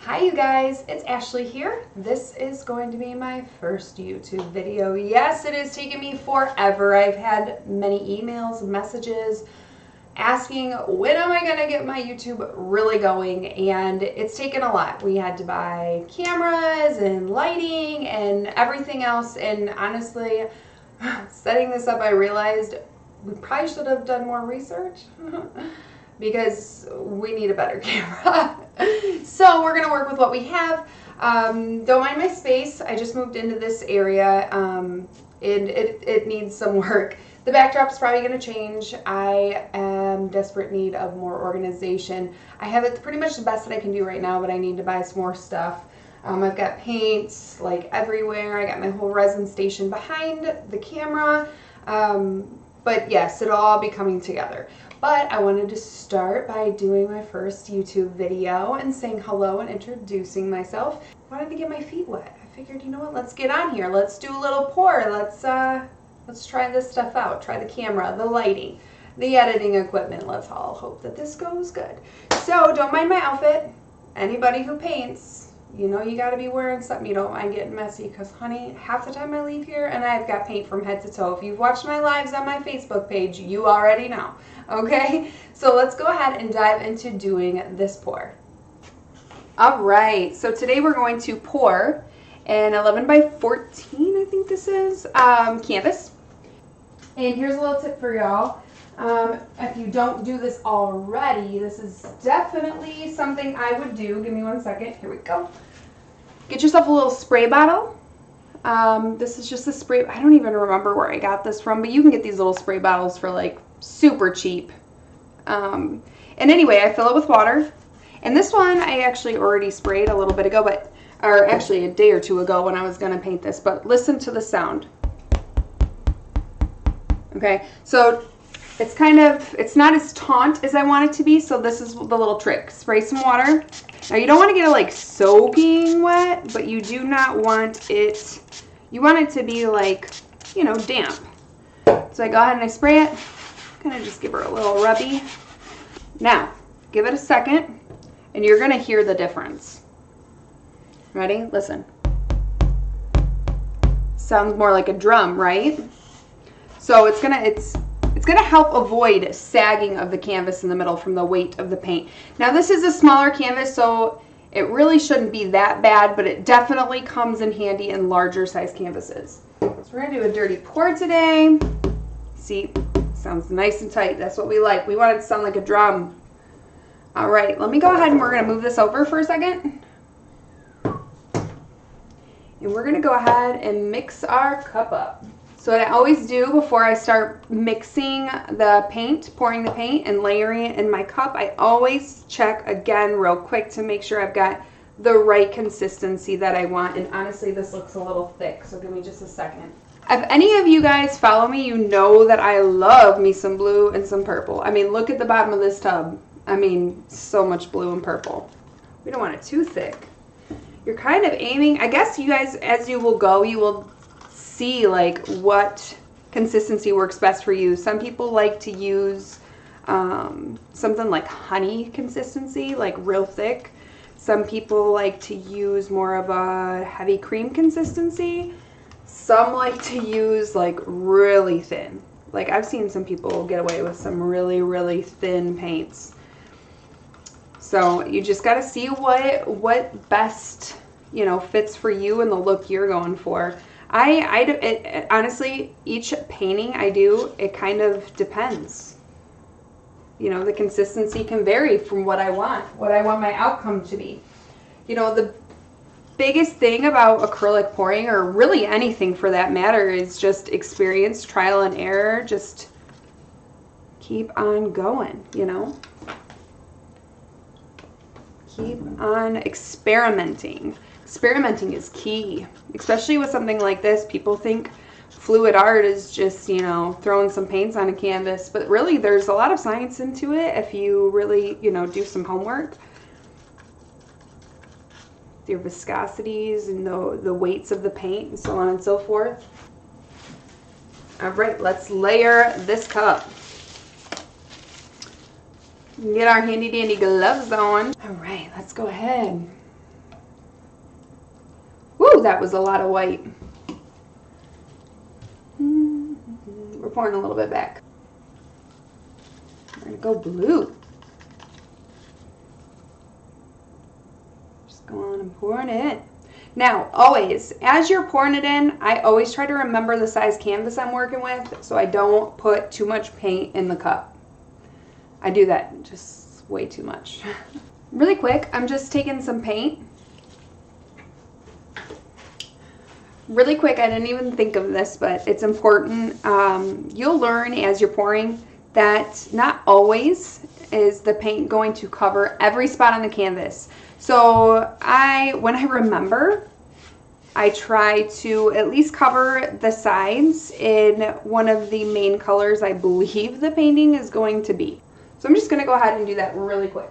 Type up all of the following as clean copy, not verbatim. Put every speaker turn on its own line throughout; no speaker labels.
Hi you guys, it's Ashley here. This is going to be my first YouTube video. Yes, it has taken me forever. I've had many emails and messages asking when am I going to get my YouTube really going, and it's taken a lot. We had to buy cameras and lighting and everything else, and honestly, setting this up I realized we probably should have done more research because we need a better camera. So we're gonna work with what we have. Don't mind my space. I just moved into this area and it needs some work. The backdrop's probably gonna change. I am desperate need of more organization. I have it pretty much the best that I can do right now, but I need to buy some more stuff. I've got paints like everywhere. I got my whole resin station behind the camera. But yes, it'll all be coming together. But I wanted to start by doing my first YouTube video and saying hello and introducing myself. I wanted to get my feet wet. I figured, you know what, let's get on here. Let's do a little pour. Let's try this stuff out. Try the camera, the lighting, the editing equipment. Let's all hope that this goes good. So don't mind my outfit. Anybody who paints, you know you got to be wearing something you don't mind getting messy, because honey, half the time I leave here and I've got paint from head to toe. If you've watched my lives on my Facebook page, you already know. Okay, so let's go ahead and dive into doing this pour. All right, so today we're going to pour an 11 by 14, I think this is, canvas. And here's a little tip for y'all. If you don't do this already, this is definitely something I would do. Give me 1 second. Here we go. Get yourself a little spray bottle. This is just a spray. I don't even remember where I got this from, but you can get these little spray bottles for like super cheap. And anyway, I fill it with water. And this one I actually already sprayed a little bit ago, or actually a day or two ago when I was going to paint this. But listen to the sound. Okay, so it's not as taut as I want it to be, so this is the little trick. Spray some water. Now you don't want to get it like soaking wet, but you do not want it, you want it to be like, you know, damp. So I go ahead and I spray it. Kind of just give her a little rubby. Now, give it a second, and you're going to hear the difference. Ready? Listen. Sounds more like a drum, right? So it's gonna help avoid sagging of the canvas in the middle from the weight of the paint. Now this is a smaller canvas, so it really shouldn't be that bad, but it definitely comes in handy in larger size canvases. So we're gonna do a dirty pour today. See, sounds nice and tight. That's what we like. We want it to sound like a drum. All right, let me go ahead and we're gonna move this over for a second. And we're gonna go ahead and mix our cup up. So what I always do before I start mixing the paint, pouring the paint and layering it in my cup, I always check again real quick to make sure I've got the right consistency that I want. And honestly, this looks a little thick, so give me just a second. If any of you guys follow me, you know that I love me some blue and some purple. I mean, look at the bottom of this tub. I mean, so much blue and purple. We don't want it too thick. You're kind of aiming, I guess you guys, as you will go, you will see like what consistency works best for you. Some people like to use something like honey consistency, like real thick. Some people like to use more of a heavy cream consistency. Some like to use like really thin. Like I've seen some people get away with some really, really thin paints. So you just got to see what best, you know, fits for you and the look you're going for. Honestly, each painting I do, it kind of depends. You know, the consistency can vary from what I want my outcome to be. You know, the biggest thing about acrylic pouring, or really anything for that matter, is just experience, trial and error. Just keep on going, you know. Keep on experimenting. Experimenting is key, especially with something like this. People think fluid art is just, you know, throwing some paints on a canvas, but really there's a lot of science into it if you really, you know, do some homework. Your viscosities and the weights of the paint and so on and so forth. All right, let's layer this cup. Get our handy dandy gloves on. All right, let's go ahead. Woo, that was a lot of white. We're pouring a little bit back. We're gonna go blue. Just go on and pouring it in. Now, always, as you're pouring it in, I always try to remember the size canvas I'm working with so I don't put too much paint in the cup. I do that just way too much. Really quick, I'm just taking some paint. Really quick, I didn't even think of this, but it's important. You'll learn as you're pouring that not always is the paint going to cover every spot on the canvas. So when I remember, I try to at least cover the sides in one of the main colors I believe the painting is going to be. So I'm just going to go ahead and do that really quick.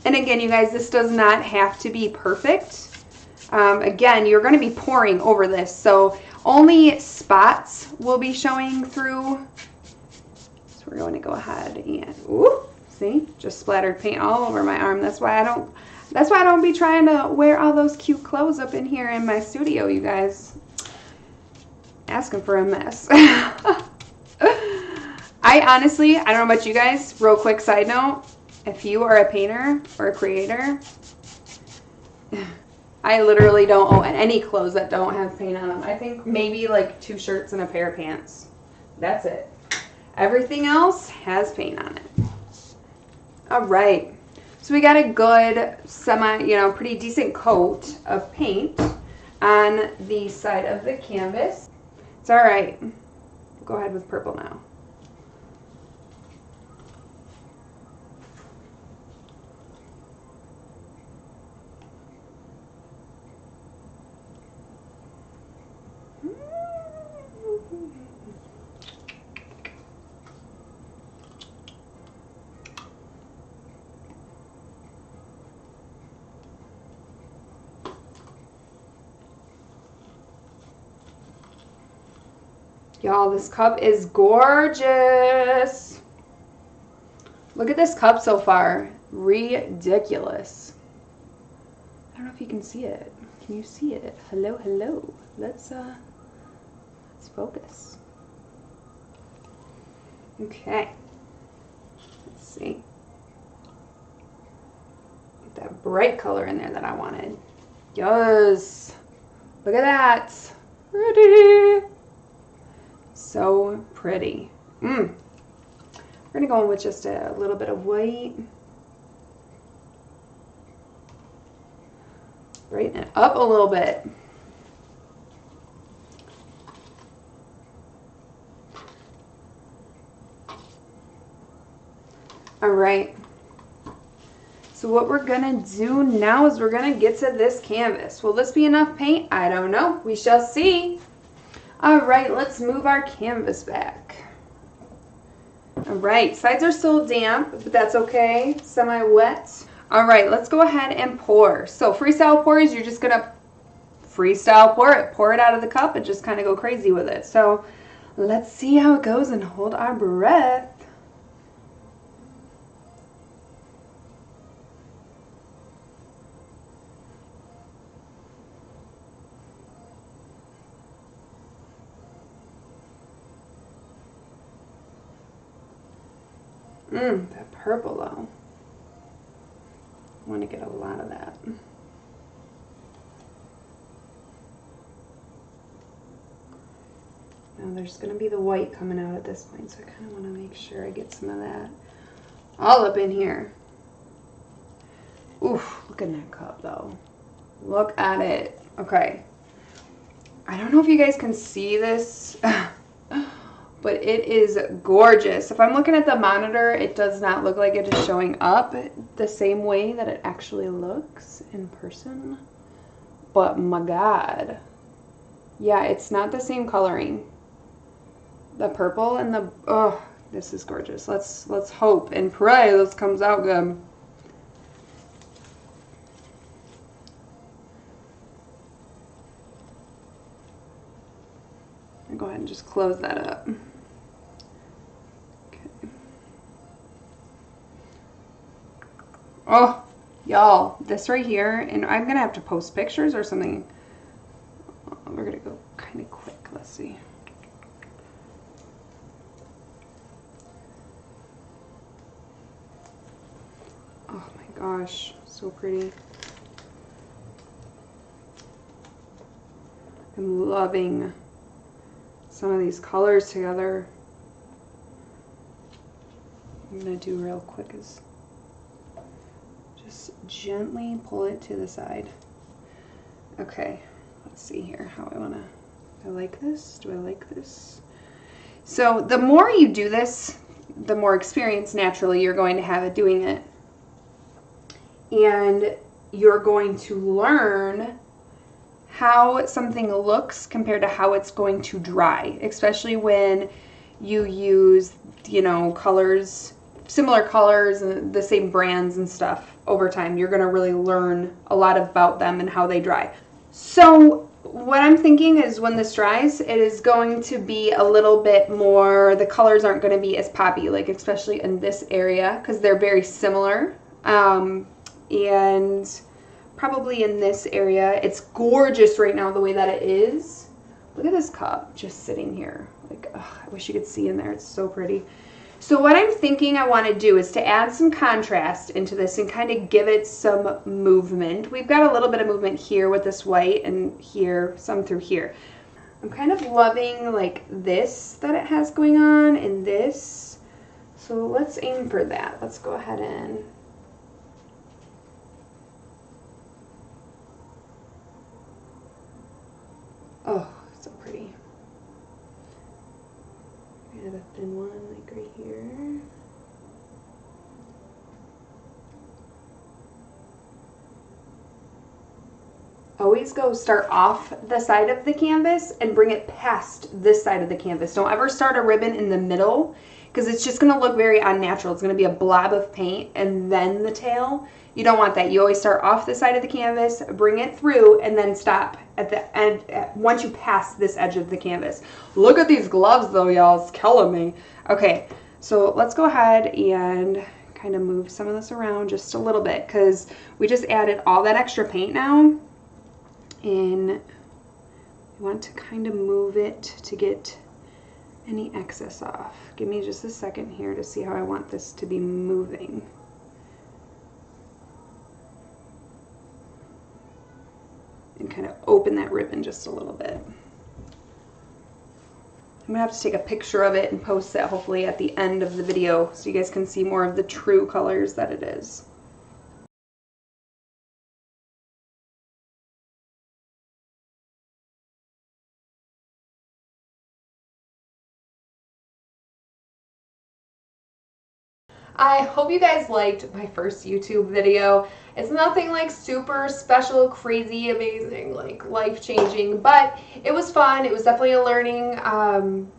And again, you guys, this does not have to be perfect. Again, you're going to be pouring over this, so only spots will be showing through. So we're going to go ahead and, ooh, see, just splattered paint all over my arm. That's why I don't be trying to wear all those cute clothes up in here in my studio, you guys. Asking for a mess. I honestly, I don't know about you guys, real quick side note, if you are a painter or a creator, I literally don't own any clothes that don't have paint on them. I think maybe like 2 shirts and a pair of pants. That's it. Everything else has paint on it. All right. So we got a good pretty decent coat of paint on the side of the canvas. It's all right. Go ahead with purple now. Y'all, this cup is gorgeous. Look at this cup so far. Ridiculous. I don't know if you can see it. Can you see it? Hello, hello. Let's focus. Okay. Let's see. Get that bright color in there that I wanted. Yes. Look at that. Pretty. So pretty. We're gonna go in with just a little bit of white. Brighten it up a little bit. All right. So what we're gonna do now is we're gonna get to this canvas. Will this be enough paint? I don't know. We shall see. All right, let's move our canvas back. All right, sides are still damp, but that's okay, semi-wet. All right, let's go ahead and pour. So freestyle pours, you're just gonna freestyle pour it out of the cup and just kind of go crazy with it. So let's see how it goes and hold our breath. That purple though. I want to get a lot of that. Now there's going to be the white coming out at this point, so I kind of want to make sure I get some of that all up in here. Oof, look at that cup though. Look at it. Okay. I don't know if you guys can see this. But it is gorgeous. If I'm looking at the monitor, it does not look like it is showing up the same way that it actually looks in person. But my God. Yeah, it's not the same coloring. The purple and the, oh, this is gorgeous. Let's hope and pray this comes out good. I'll go ahead and just close that up. Oh, y'all, this right here, and I'm gonna have to post pictures or something. We're gonna go kind of quick. Let's see. Oh my gosh, so pretty. I'm loving some of these colors together. I'm gonna do real quick is just gently pull it to the side. Okay, let's see here how I wanna, I like this, do I like this? So the more you do this, the more experience naturally you're going to have at doing it. And you're going to learn how something looks compared to how it's going to dry, especially when you use, you know, colors, similar colors and the same brands and stuff over time. You're going to really learn a lot about them and how they dry. So what I'm thinking is when this dries, it is going to be a little bit more, the colors aren't going to be as poppy, like especially in this area because they're very similar. And probably in this area. It's gorgeous right now the way that it is. Look at this cup just sitting here. Like, ugh, I wish you could see in there. It's so pretty. So what I'm thinking I want to do is to add some contrast into this and kind of give it some movement. We've got a little bit of movement here with this white and here, some through here. I'm kind of loving like this that it has going on and this. So let's aim for that. Let's go ahead and oh, so pretty. I have a thin one like right here. Always go start off the side of the canvas and bring it past this side of the canvas. Don't ever start a ribbon in the middle because it's just going to look very unnatural. It's going to be a blob of paint and then the tail. You don't want that. You always start off the side of the canvas, bring it through, and then stop at the end once you pass this edge of the canvas. Look at these gloves though, y'all. It's killing me. Okay, so let's go ahead and kind of move some of this around just a little bit because we just added all that extra paint now. And we want to kind of move it to get any excess off. Give me just a second here to see how I want this to be moving. And kind of open that ribbon just a little bit. I'm gonna have to take a picture of it and post that hopefully at the end of the video so you guys can see more of the true colors that it is. I hope you guys liked my first YouTube video. It's nothing like super special, crazy, amazing, like life-changing, but it was fun. It was definitely a learning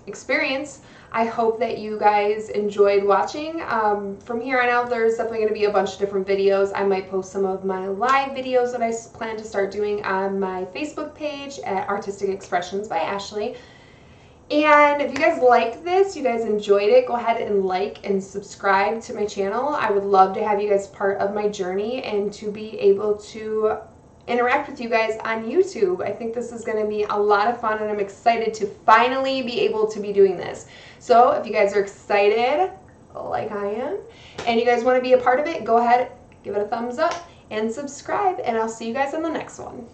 experience. I hope that you guys enjoyed watching. From here on out, there's definitely going to be a bunch of different videos. I might post some of my live videos that I plan to start doing on my Facebook page at Artistic Expressions by Ashley. And if you guys liked this, you guys enjoyed it, go ahead and like and subscribe to my channel. I would love to have you guys part of my journey and to be able to interact with you guys on YouTube. I think this is going to be a lot of fun and I'm excited to finally be able to be doing this. So if you guys are excited, like I am, and you guys want to be a part of it, go ahead, give it a thumbs up and subscribe, and I'll see you guys on the next one.